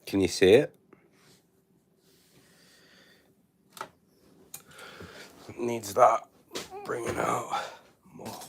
Can you see it? Needs that bringing out more.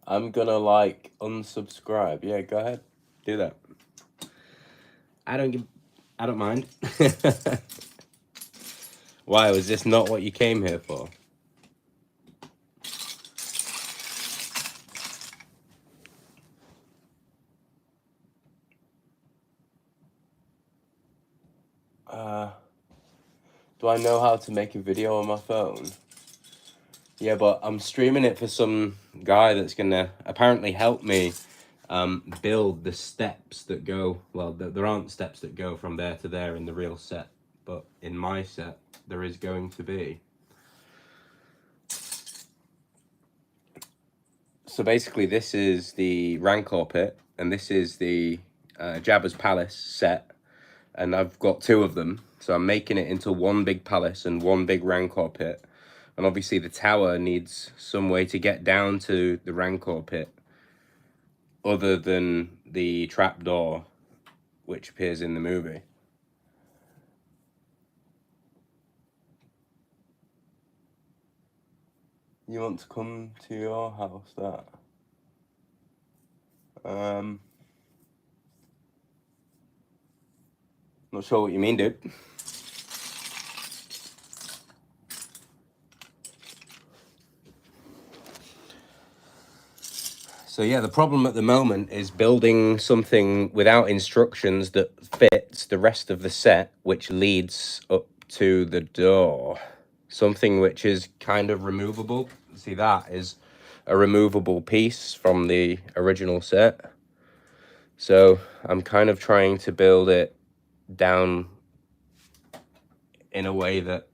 I'm gonna like unsubscribe. Yeah, go ahead. Do that. I don't give. I don't mind. Why was this not what you came here for? Uh, do I know how to make a video on my phone? Yeah, but I'm streaming it for some guy that's gonna apparently help me build the steps that go. Well, there aren't steps that go from there to there in the real set, but in my set there is going to be. So basically, this is the Rancor pit, and this is the Jabba's Palace set, and I've got two of them. So I'm making it into one big palace and one big Rancor pit. And obviously the tower needs some way to get down to the Rancor pit other than the trapdoor which appears in the movie. You want to come to your house, that? Not sure what you mean, dude. So yeah, the problem at the moment is building something without instructions that fits the rest of the set, which leads up to the door. Something which is kind of removable. See, that is a removable piece from the original set. So I'm kind of trying to build it down in a way that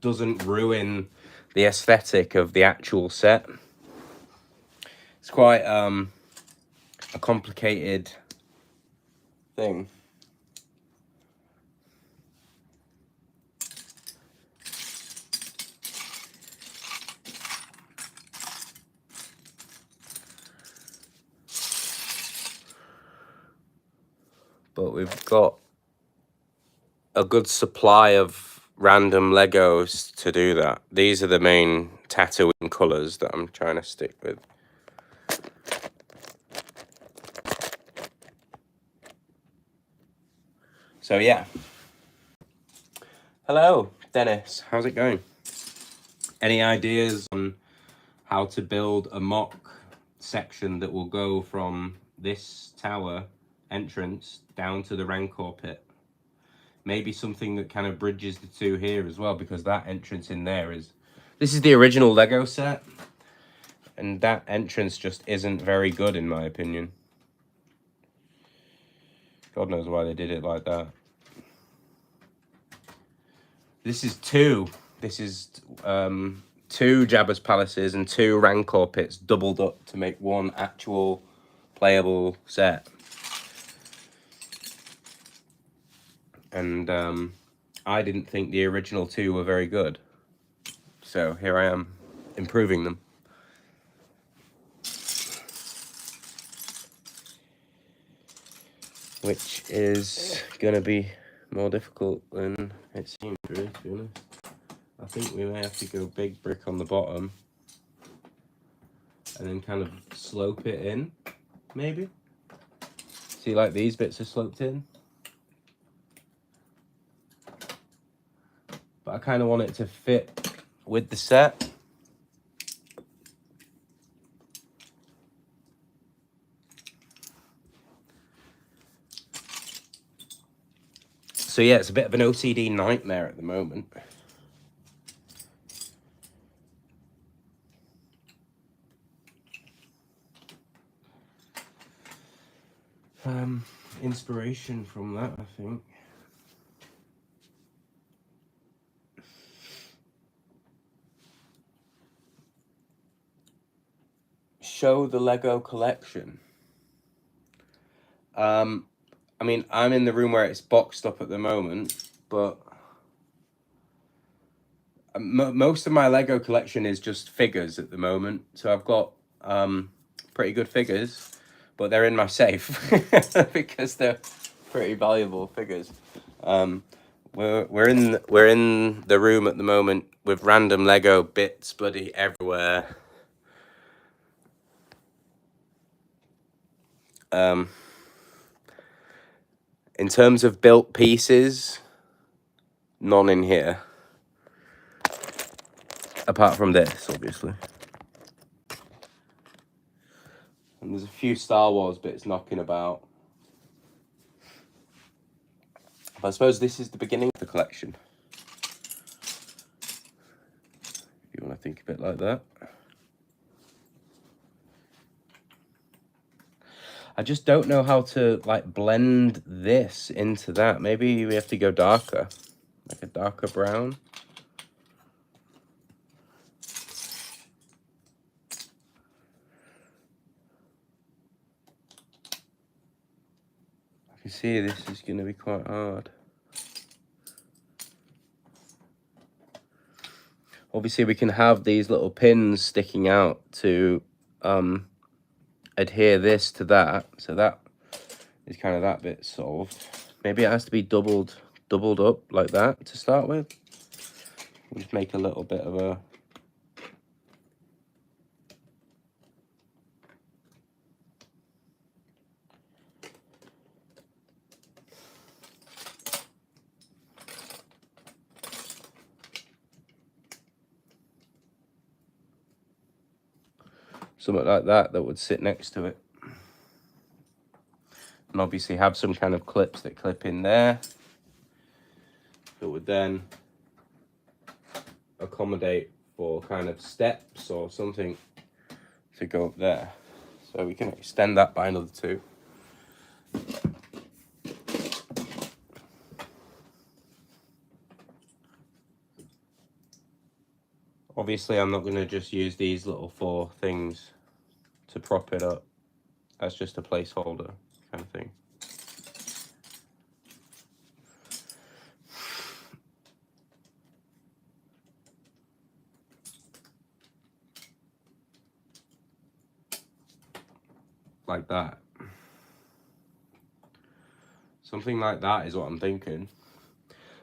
doesn't ruin the aesthetic of the actual set. It's quite a complicated thing. But we've got a good supply of random Legos to do that. These are the main Tatooine colours that I'm trying to stick with. So yeah. Hello, Dennis. How's it going? Any ideas on how to build a mock section that will go from this tower entrance down to the Rancor pit? Maybe something that kind of bridges the two here as well, because that entrance in there is... This is the original Lego set, and that entrance just isn't very good in my opinion. God knows why they did it like that. This is two. This is two Jabba's palaces and two Rancor pits doubled up to make one actual playable set. And I didn't think the original two were very good. So here I am, improving them. Which is going to be more difficult than it seems, really, to be honest. I think we may have to go big brick on the bottom and then kind of slope it in, maybe. See, like these bits are sloped in. But I kind of want it to fit with the set. So yeah, it's a bit of an OCD nightmare at the moment. Inspiration from that, I think. Show the Lego collection. I mean, I'm in the room where it's boxed up at the moment, but most of my Lego collection is just figures at the moment. So I've got pretty good figures, but they're in my safe because they're pretty valuable figures. We're in the room at the moment with random Lego bits bloody everywhere. In terms of built pieces, none in here. Apart from this, obviously. And there's a few Star Wars bits knocking about. But I suppose this is the beginning of the collection. If you want to think of it like that. I just don't know how to like blend this into that. Maybe we have to go darker, like a darker brown. I can see this is going to be quite hard. Obviously, we can have these little pins sticking out to adhere this to that. So that is kind of that bit solved. Maybe it has to be doubled up like that to start with. We'll just make a little bit of a... something like that that would sit next to it. And obviously have some kind of clips that clip in there that would then accommodate for kind of steps or something to go up there. So we can extend that by another 2. Obviously I'm not going to just use these little 4 things to prop it up. That's just a placeholder kind of thing. Like that. Something like that is what I'm thinking.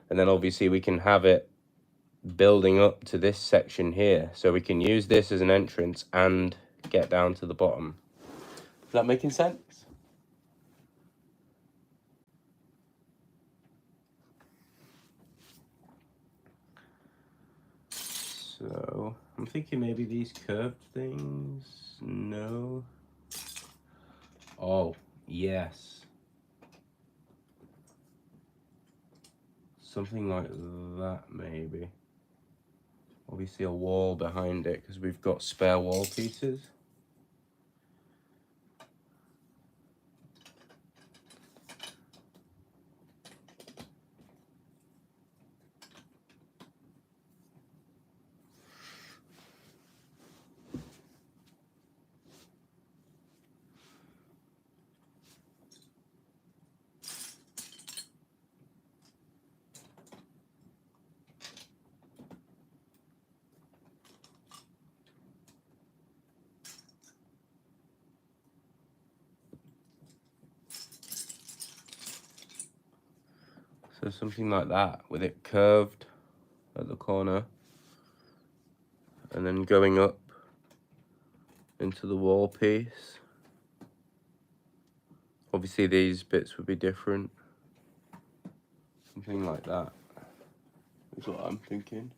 And then obviously we can have it building up to this section here. So we can use this as an entrance and get down to the bottom. Is that making sense? So I'm thinking maybe these curved things. No. Oh, yes. Something like that, maybe. Obviously a wall behind it because we've got spare wall pieces. So something like that, with it curved at the corner and then going up into the wall piece. Obviously these bits would be different. Something like that is what I'm thinking.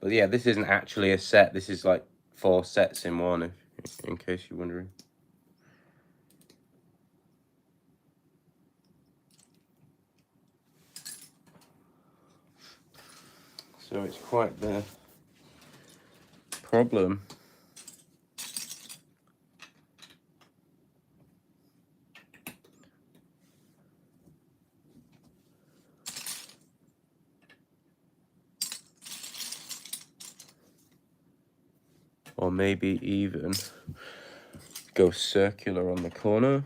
But yeah, this isn't actually a set. This is like 4 sets in one, in case you're wondering. So it's quite the problem. Or maybe even go circular on the corner.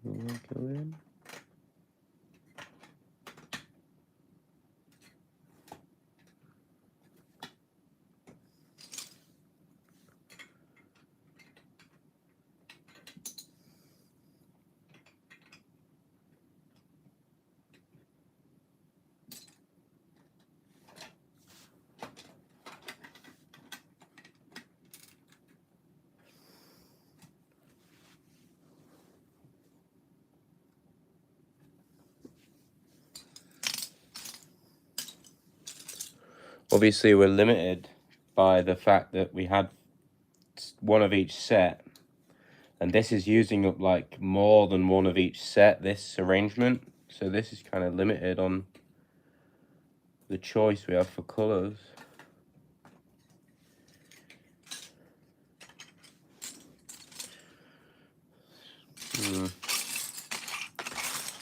Go in. Obviously we're limited by the fact that we had 1 of each set, and this is using up like more than 1 of each set, this arrangement. So this is kind of limited on the choice we have for colors.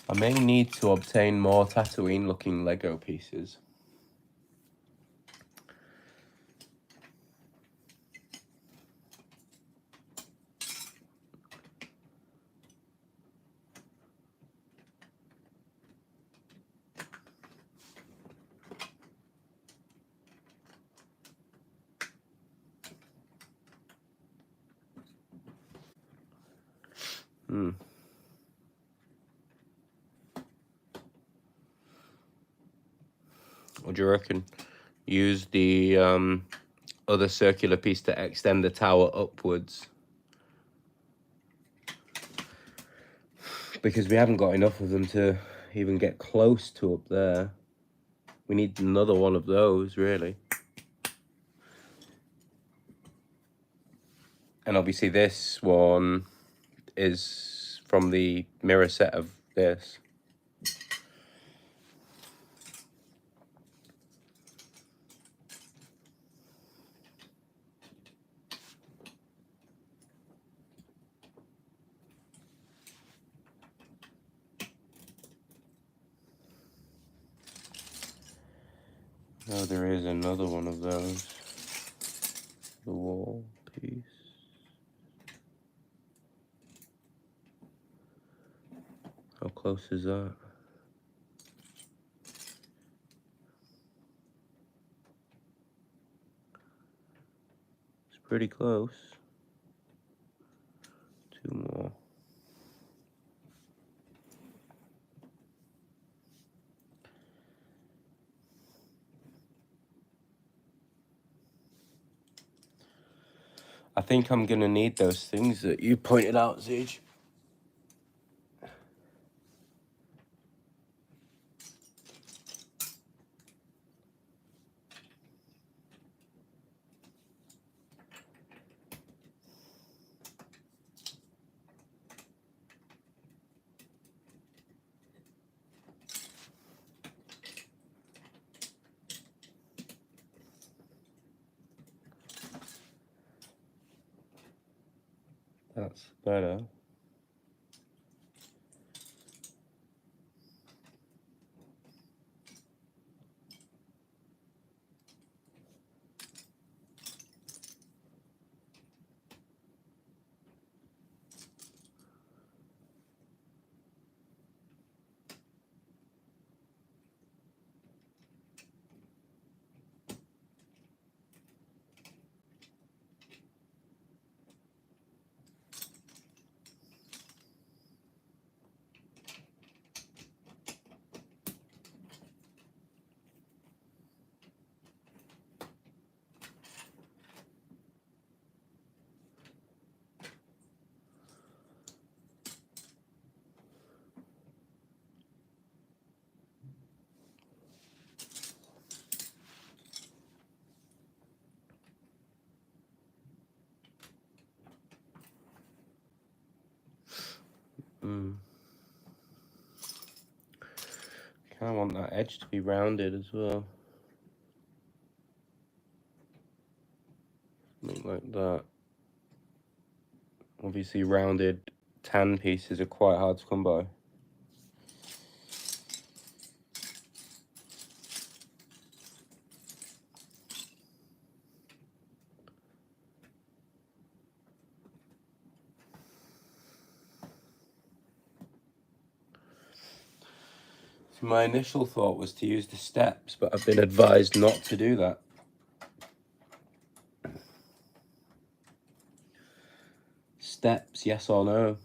I may need to obtain more Tatooine looking Lego pieces. What do you reckon? Use the other circular piece to extend the tower upwards, because we haven't got enough of them to even get close to up there. We need another one of those, really. And obviously this one is from the mirror set of this. Oh, there is another one of those. The wall piece. How close is that? It's pretty close. Two more. I think I'm gonna need those things that you pointed out, Zeej. That's better. Kind of want that edge to be rounded as well. Something like that. Obviously rounded tan pieces are quite hard to come by. So my initial thought was to use the steps, but I've been advised not to do that. Steps, yes or no?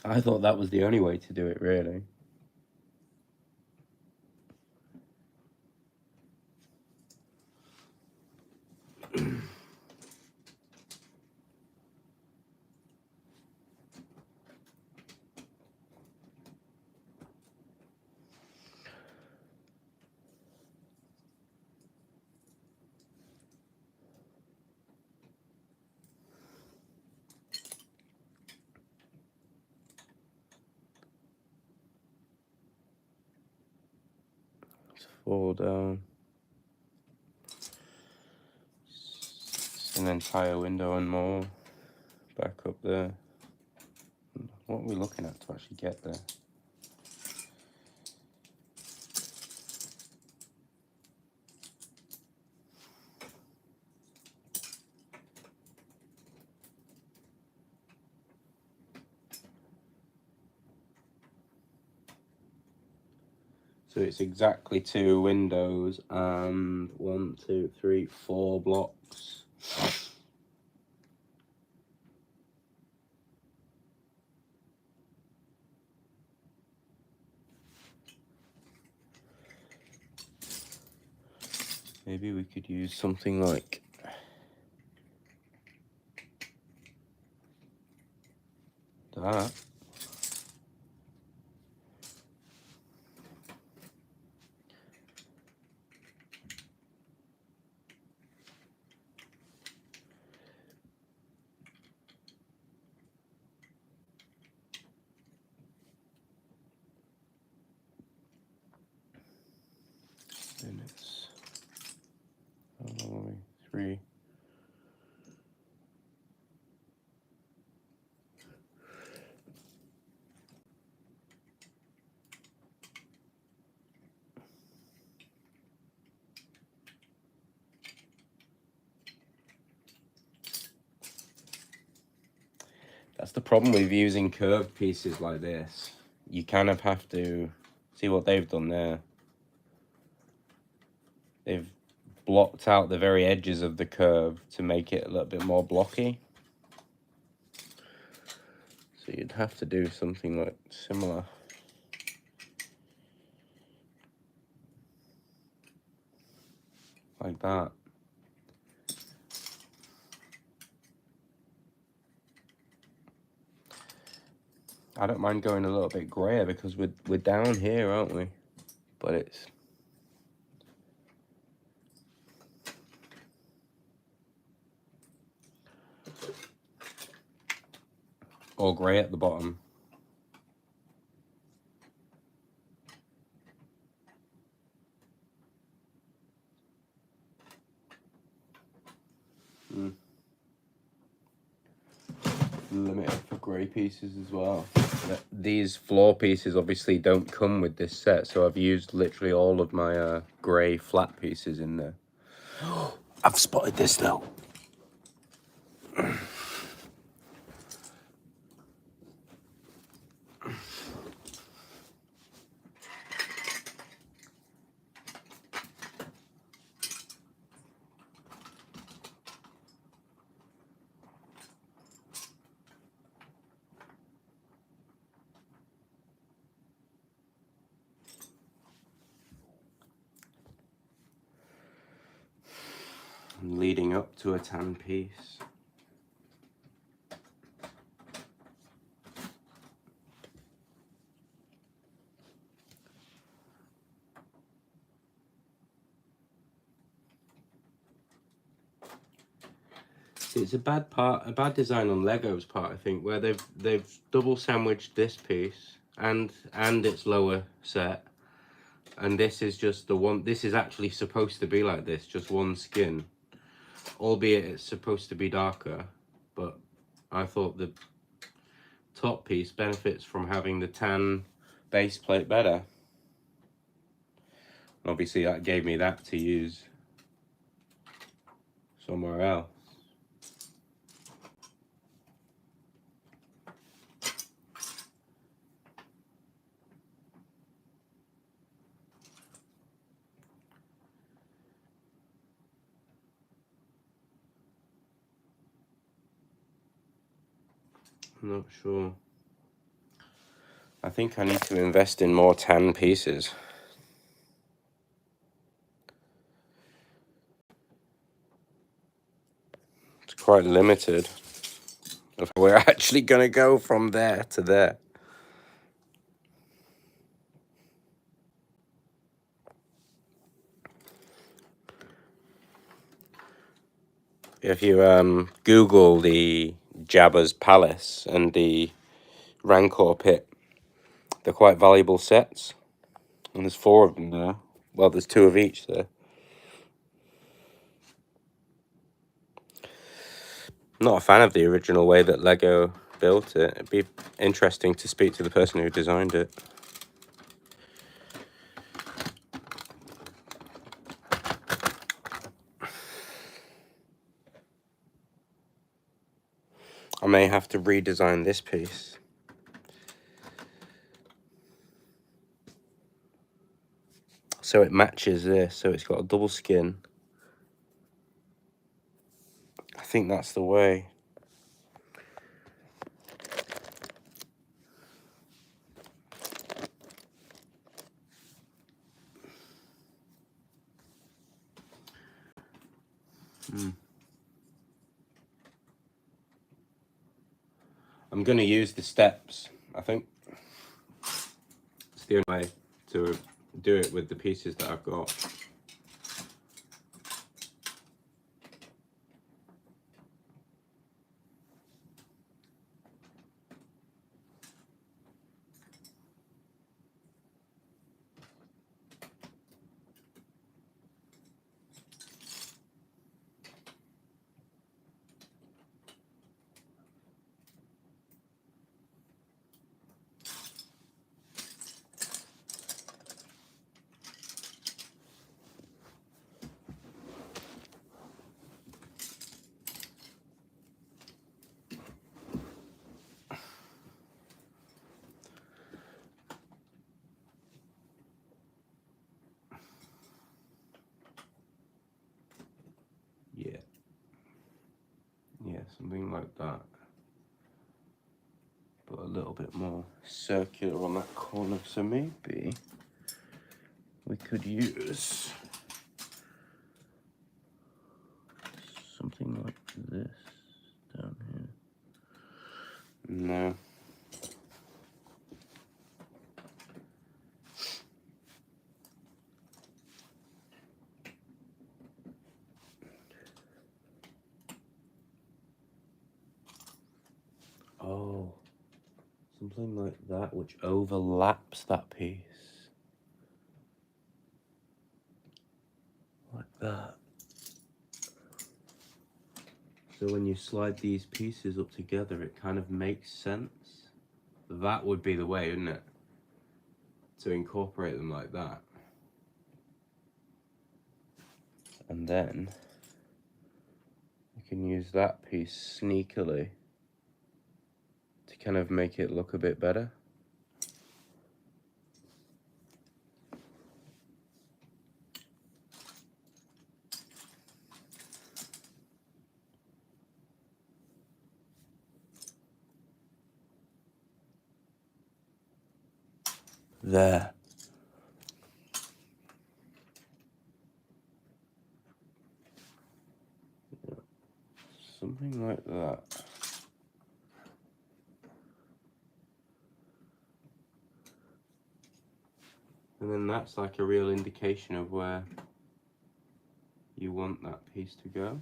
I thought that was the only way to do it, really. Let's fall down. It's an entire window and more. Back up there. What are we looking at to actually get there? So it's exactly 2 windows and 1, 2, 3, 4 blocks. Maybe we could use something like that. And it's, how long are we? 3. That's the problem with using curved pieces like this. You kind of have to see what they've done there. They've blocked out the very edges of the curve to make it a little bit more blocky. So you'd have to do something like similar. Like that. I don't mind going a little bit grayer because we're down here, aren't we? But it's all grey at the bottom. Limited for grey pieces as well. These floor pieces obviously don't come with this set, so I've used literally all of my grey flat pieces in there. I've spotted this though. Leading up to a tan piece. It's a bad design on Lego's part, I think, where they've double sandwiched this piece and its lower set, and this is just the one. This is actually supposed to be like this, just one skin, albeit it's supposed to be darker. But I thought the top piece benefits from having the tan base plate better. Obviously, that gave me that to use somewhere else. I'm not sure. I think I need to invest in more tan pieces. It's quite limited. We're actually going to go from there to there. If you Google the Jabba's Palace and the Rancor Pit, they're quite valuable sets. And there's 4 of them there. Well, there's 2 of each there. I'm not a fan of the original way that Lego built it. It'd be interesting to speak to the person who designed it. I may have to redesign this piece. So it matches this, so it's got a double skin. I think that's the way. I'm going to use the steps, I think. It's the only way to do it with the pieces that I've got. Yeah, something like that. But a little bit more circular on that corner. So maybe we could use something like this down here. No. Oh, something like that, which overlaps that piece. Like that. So when you slide these pieces up together, it kind of makes sense. That would be the way, wouldn't it? To incorporate them like that. And then you can use that piece sneakily to kind of make it look a bit better. There. Something like that. And then that's like a real indication of where you want that piece to go.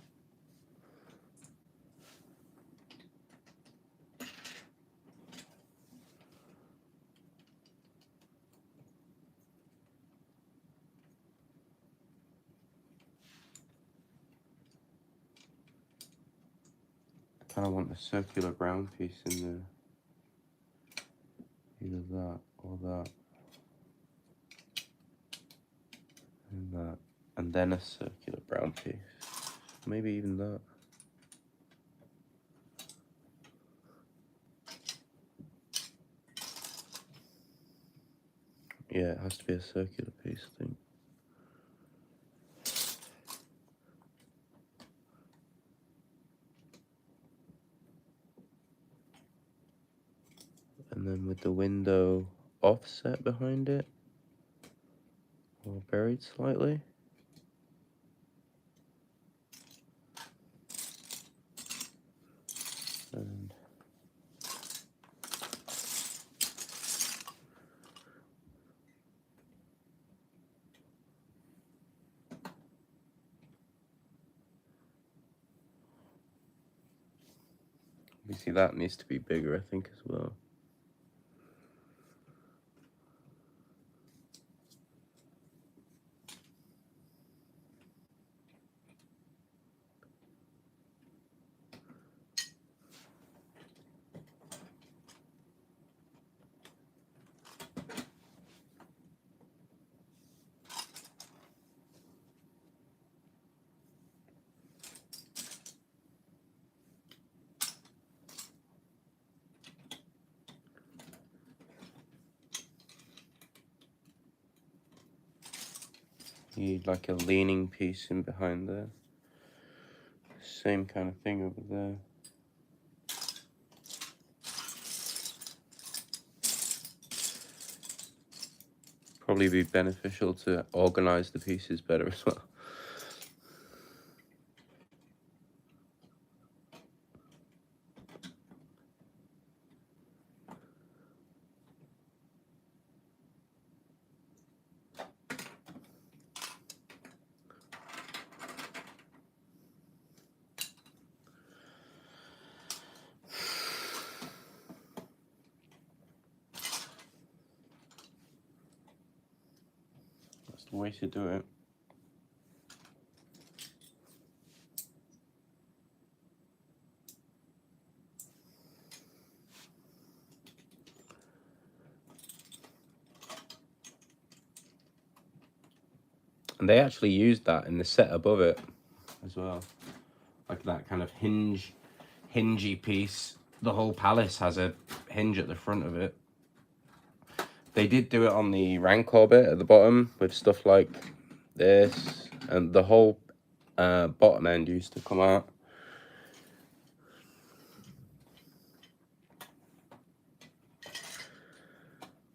I kind of want the circular brown piece in there. Either that or that. And that. And then a circular brown piece. Maybe even that. Yeah, it has to be a circular piece, I think. And then with the window offset behind it, or buried slightly. And you see that needs to be bigger, I think, as well. Need like a leaning piece in behind there. Same kind of thing over there. Probably be beneficial to organize the pieces better as well. the way to do it. And they actually used that in the set above it as well. Like that kind of hingy piece. The whole palace has a hinge at the front of it. They did do it on the Rancor bit at the bottom with stuff like this. And the whole bottom end used to come out.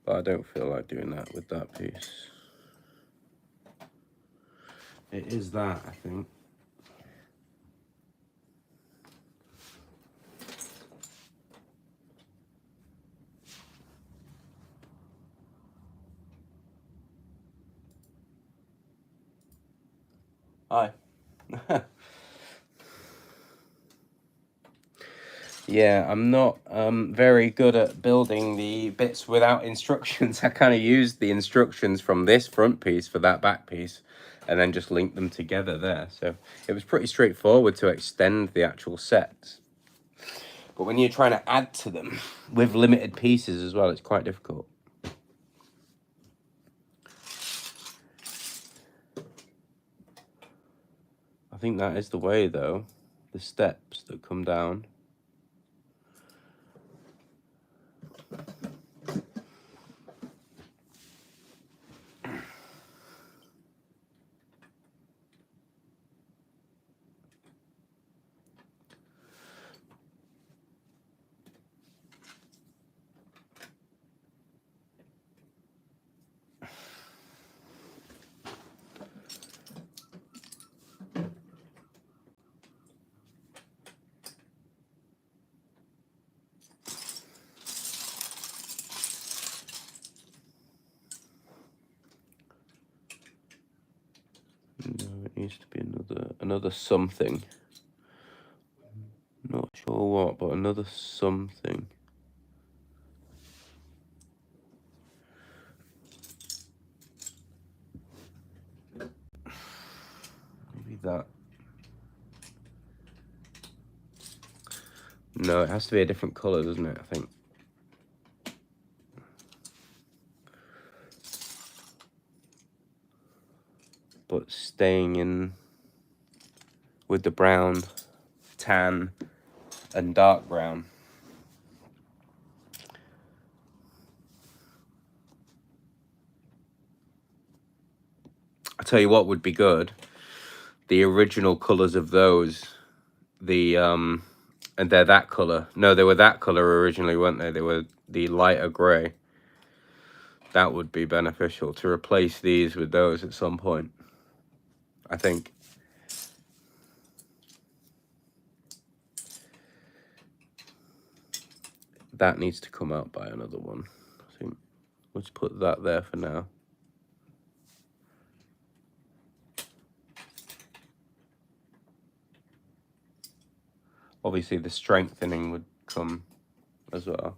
But I don't feel like doing that with that piece. It is that, I think. Hi. Yeah, I'm not very good at building the bits without instructions. I kind of used the instructions from this front piece for that back piece and then just linked them together there. So it was pretty straightforward to extend the actual sets. But when you're trying to add to them with limited pieces as well, it's quite difficult. I think that is the way, though. The steps that come down. No, it needs to be another something. Not sure what, but another something. Maybe that. No, it has to be a different colour, doesn't it, I think. But staying in with the brown, tan, and dark brown. I tell you what would be good. The original colours of those, and they're that colour. No, they were that colour originally, weren't they? They were the lighter grey. That would be beneficial to replace these with those at some point, I think. That needs to come out by another one, I think. Let's put that there for now. Obviously the strengthening would come as well.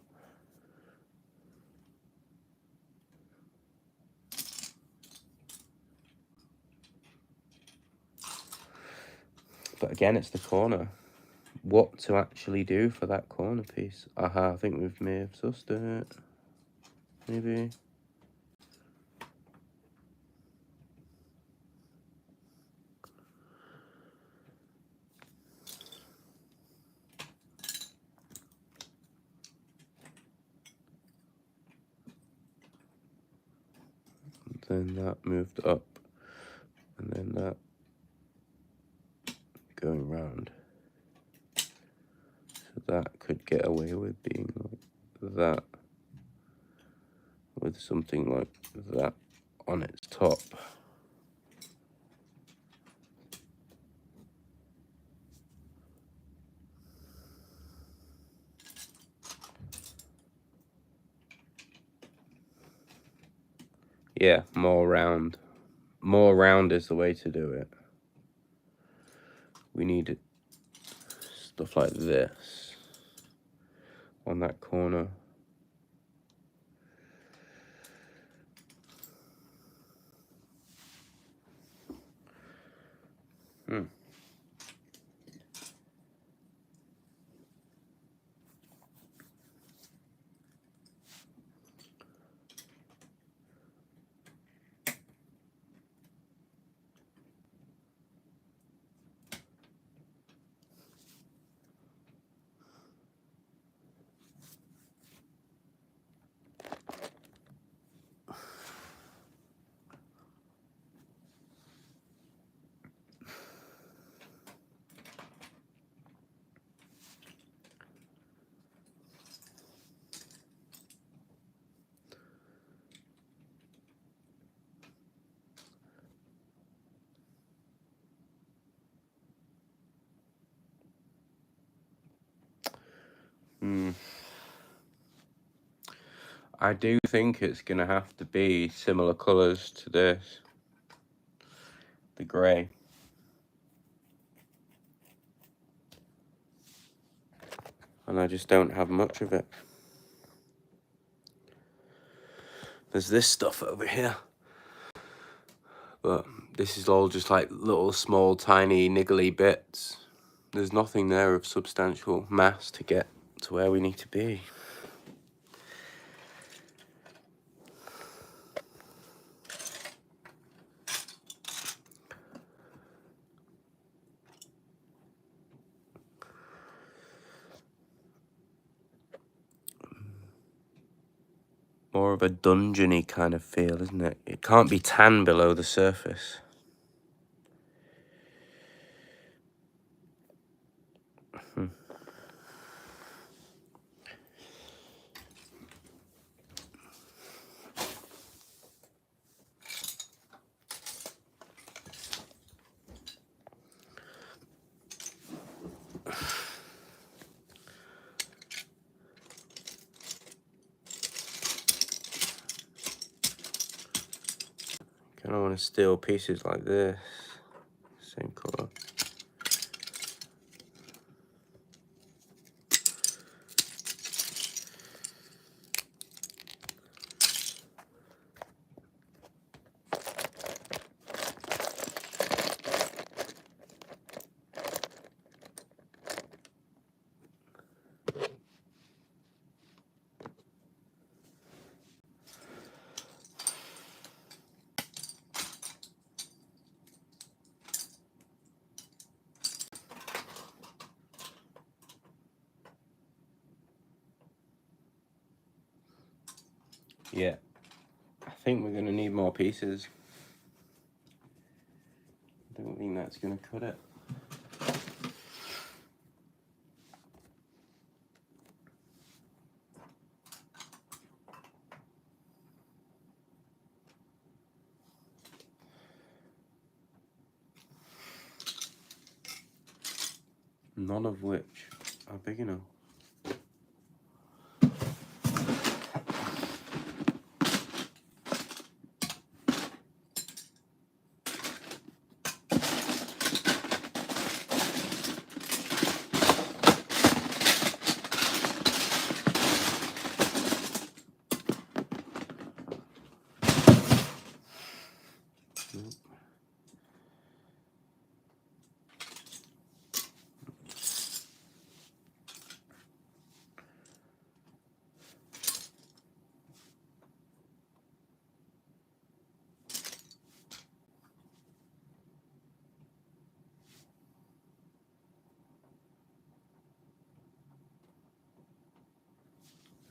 But again, it's the corner. What to actually do for that corner piece? Aha, I think we may have sussed it. Maybe. Then that moved up. And then that going round. So that could get away with being like that. With something like that on its top. Yeah, more round. More round is the way to do it. We need stuff like this on that corner. Hmm. I do think it's going to have to be similar colours to this, the grey. And I just don't have much of it. There's this stuff over here, but this is all just like little small tiny niggly bits. There's nothing there of substantial mass to get to where we need to be. More of a dungeony kind of feel, isn't it? It can't be tan below the surface. Kind of want to steal pieces like this, same colour. Yeah, I think we're going to need more pieces. I don't think that's going to cut it. None of which are big enough.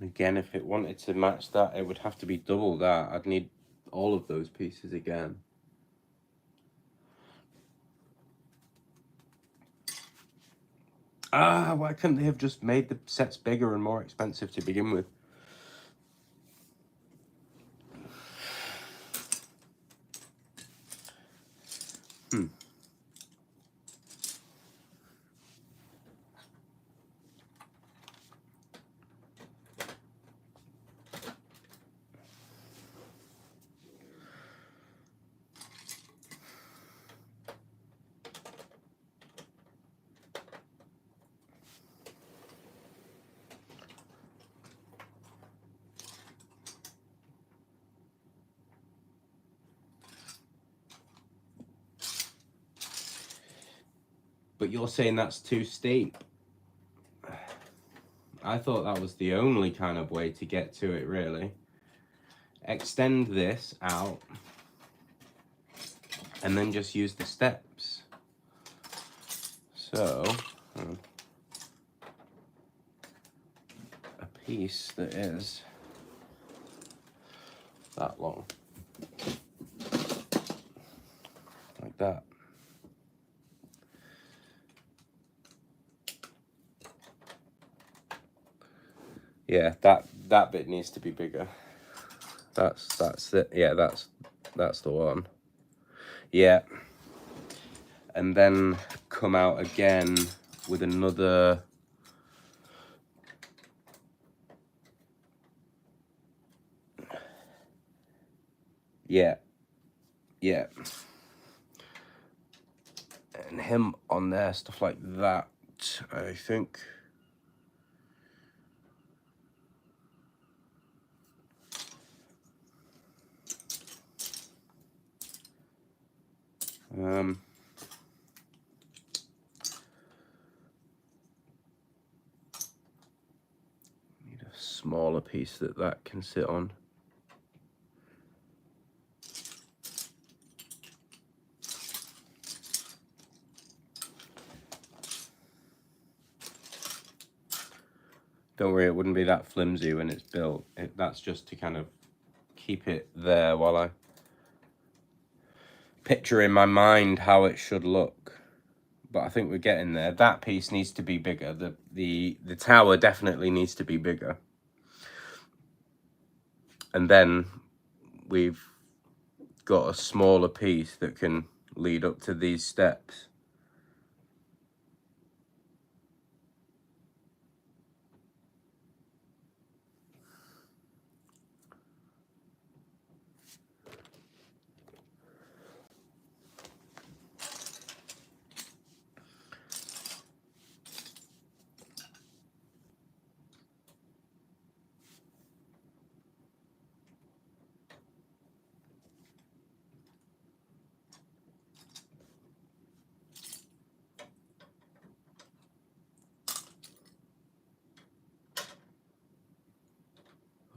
Again, if it wanted to match that, it would have to be double that. I'd need all of those pieces again. Ah, why couldn't they have just made the sets bigger and more expensive to begin with? But you're saying that's too steep. I thought that was the only kind of way to get to it, really. Extend this out and then just use the steps. So, a piece that is that long, like that. Yeah, that bit needs to be bigger. That's it. Yeah, that's the one. Yeah. And then come out again with another. Yeah. Yeah. And him on there, stuff like that, I think. Need a smaller piece that can sit on. Don't worry, it wouldn't be that flimsy when it's built. That's just to kind of keep it there while I picture in my mind how it should look. But I think we're getting there. That piece needs to be bigger. The tower definitely needs to be bigger. And then we've got a smaller piece that can lead up to these steps.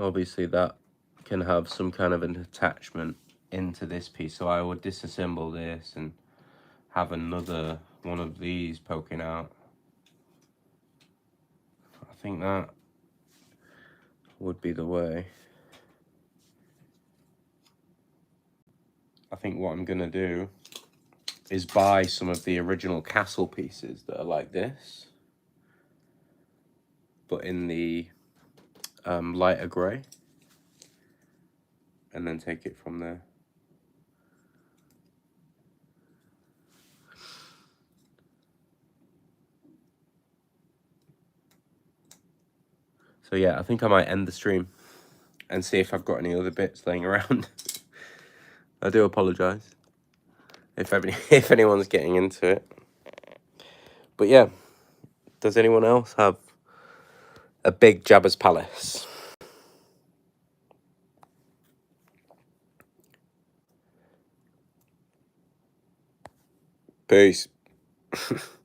Obviously that can have some kind of an attachment into this piece, so I would disassemble this and have another one of these poking out. I think that would be the way. I think what I'm gonna do is buy some of the original castle pieces that are like this, but in the lighter grey, and then take it from there. So yeah, I think I might end the stream and see if I've got any other bits laying around. I do apologise if anyone's getting into it. But yeah, does anyone else have a big Jabba's palace? Peace.